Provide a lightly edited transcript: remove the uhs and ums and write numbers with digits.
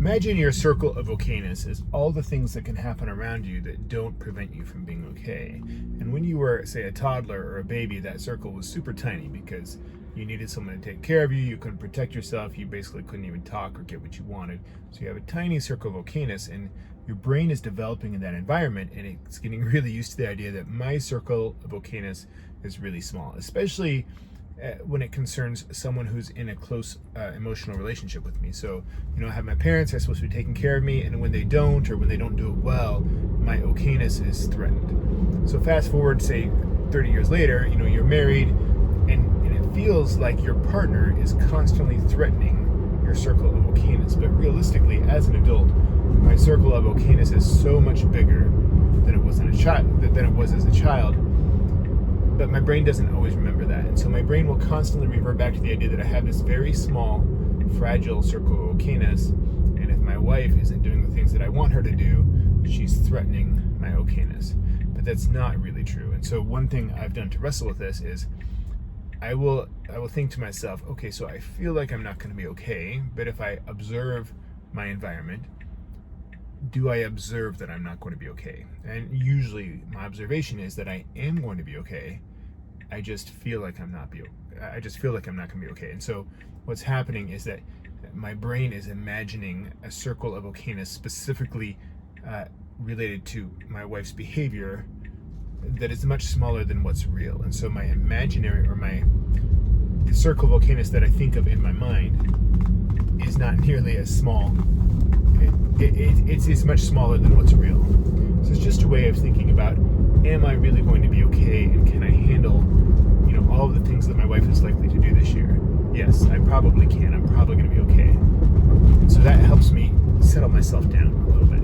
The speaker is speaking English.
Imagine your circle of okayness is all the things that can happen around you that don't prevent you from being okay. And when you were, say, a toddler or a baby, that circle was super tiny because you needed someone to take care of you, you couldn't protect yourself, you basically couldn't even talk or get what you wanted. So you have a tiny circle of okayness, and your brain is developing in that environment, and it's getting really used to the idea that my circle of okayness is really small, especially when it concerns someone who's in a close emotional relationship with me. So, I have my parents, they're supposed to be taking care of me, and when they don't, or when they don't do it well, my okayness is threatened. So fast forward, say, 30 years later, you're married, and it feels like your partner is constantly threatening your circle of okayness. But realistically, as an adult, my circle of okayness is so much bigger than it was as a child. But my brain doesn't always remember that. And so my brain will constantly revert back to the idea that I have this very small, fragile circle of okayness. And if my wife isn't doing the things that I want her to do, she's threatening my okayness. But that's not really true. And so one thing I've done to wrestle with this is I will think to myself, okay, so I feel like I'm not going to be okay. But if I observe my environment, do I observe that I'm not going to be okay? And usually my observation is that I am going to be okay. I just feel like I'm not going to be okay. And so what's happening is that my brain is imagining a circle of okayness specifically related to my wife's behavior that is much smaller than what's real. And so my imaginary, or the circle of okayness that I think of in my mind is not nearly as small. It's much smaller than what's real. So it's just a way of thinking about, am I really going to be okay, and can I handle all of the things that my wife is likely to do this year? Yes, I probably can. I'm probably going to be okay. And so that helps me settle myself down a little bit.